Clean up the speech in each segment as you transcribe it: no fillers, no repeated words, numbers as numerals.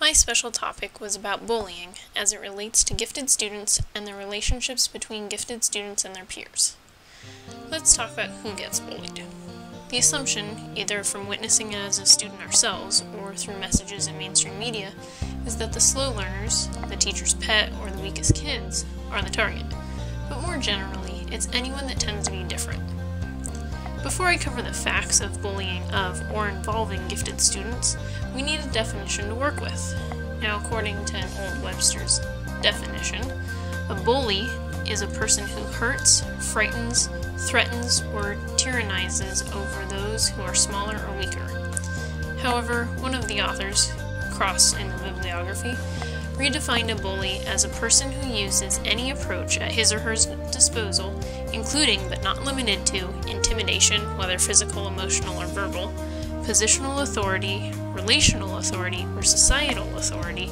My special topic was about bullying as it relates to gifted students and the relationships between gifted students and their peers. Let's talk about who gets bullied. The assumption, either from witnessing it as a student ourselves or through messages in mainstream media, is that the slow learners, the teacher's pet, or the weakest kids are the target. But more generally, it's anyone that tends to be different. Before I cover the facts of bullying of or involving gifted students, we need a definition to work with. Now, according to an old Webster's definition, a bully is a person who hurts, frightens, threatens, or tyrannizes over those who are smaller or weaker. However, one of the authors, Cross in the bibliography, redefined a bully as a person who uses any approach at his or her disposal, including but not limited to intimidation, whether physical, emotional, or verbal, positional authority, relational authority, or societal authority,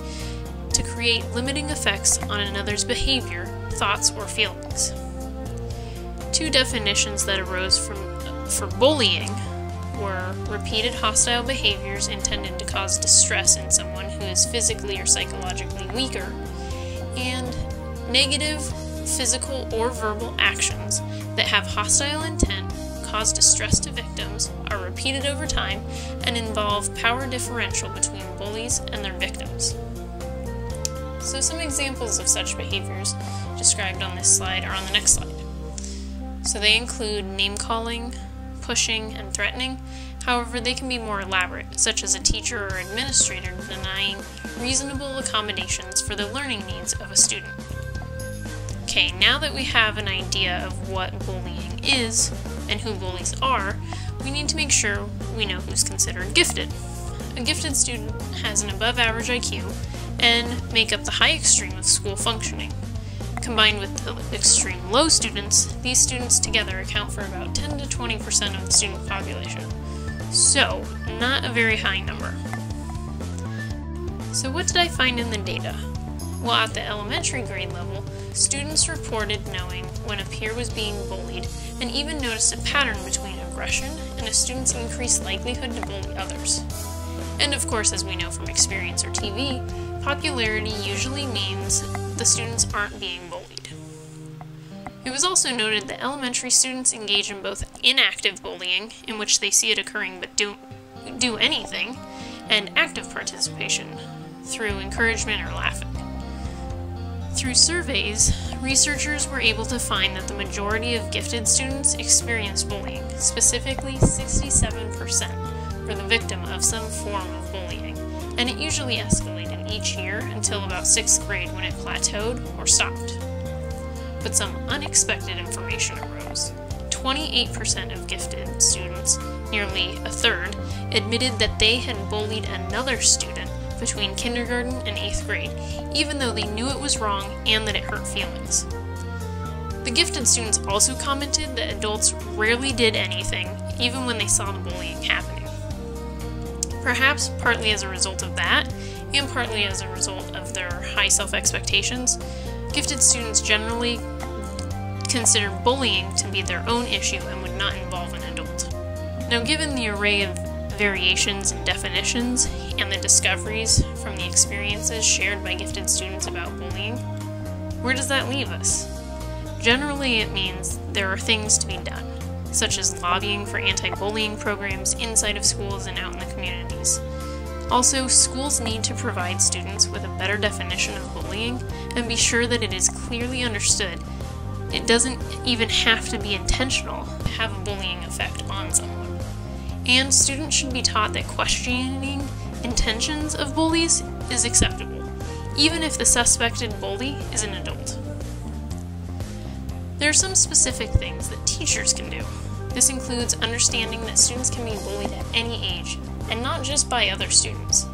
to create limiting effects on another's behavior, thoughts, or feelings. Two definitions that arose for bullying were repeated hostile behaviors intended to cause distress in someone who is physically or psychologically weaker, and negative physical or verbal actions that have hostile intent, cause distress to victims, are repeated over time, and involve power differential between bullies and their victims. So some examples of such behaviors described on this slide are on the next slide. So they include name-calling, pushing, and threatening. However, they can be more elaborate, such as a teacher or administrator denying reasonable accommodations for the learning needs of a student. Okay, now that we have an idea of what bullying is and who bullies are, we need to make sure we know who's considered gifted. A gifted student has an above-average IQ and make up the high extreme of school functioning. Combined with the extreme low students, these students together account for about 10 to 20% of the student population. So, not a very high number. So what did I find in the data? Well, at the elementary grade level, students reported knowing when a peer was being bullied and even noticed a pattern between aggression and a student's increased likelihood to bully others. And of course, as we know from experience or TV, popularity usually means the students aren't being bullied. It was also noted that elementary students engage in both inactive bullying, in which they see it occurring but don't do anything, and active participation, through encouragement or laughing. Through surveys, researchers were able to find that the majority of gifted students experienced bullying, specifically 67% were the victim of some form of bullying, and it usually escalated each year until about 6th grade when it plateaued or stopped. But some unexpected information arose. 28% of gifted students, nearly a third, admitted that they had bullied another student between kindergarten and 8th grade, even though they knew it was wrong and that it hurt feelings. The gifted students also commented that adults rarely did anything, even when they saw the bullying happening. Perhaps partly as a result of that, and partly as a result of their high self-expectations, gifted students generally consider bullying to be their own issue and would not involve an adult. Now, given the array of variations and definitions and the discoveries from the experiences shared by gifted students about bullying, where does that leave us? Generally, it means there are things to be done, such as lobbying for anti-bullying programs inside of schools and out in the communities. Also, schools need to provide students with a better definition of bullying and be sure that it is clearly understood. It doesn't even have to be intentional to have a bullying effect on someone. And students should be taught that questioning intentions of bullies is acceptable, even if the suspected bully is an adult. There are some specific things that teachers can do. This includes understanding that students can be bullied at any age, and not just by other students.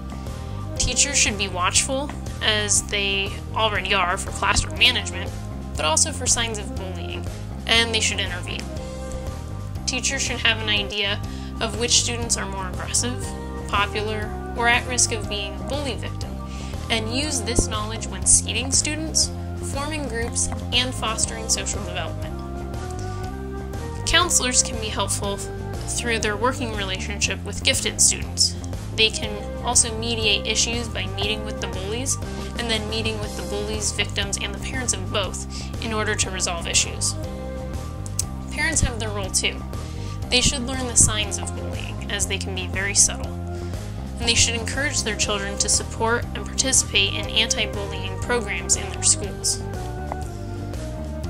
Teachers should be watchful, as they already are for classroom management, but also for signs of bullying, and they should intervene. Teachers should have an idea of which students are more aggressive, popular, or at risk of being a bully victim, and use this knowledge when seating students, forming groups, and fostering social development. Counselors can be helpful through their working relationship with gifted students. They can also mediate issues by meeting with the bullies, and then meeting with the bullies, victims, and the parents of both in order to resolve issues. Parents have their role too. They should learn the signs of bullying, as they can be very subtle. And they should encourage their children to support and participate in anti-bullying programs in their schools.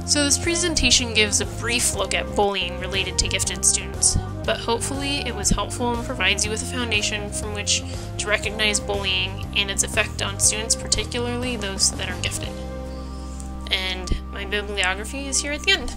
So this presentation gives a brief look at bullying related to gifted students, but hopefully it was helpful and provides you with a foundation from which to recognize bullying and its effect on students, particularly those that are gifted. And my bibliography is here at the end.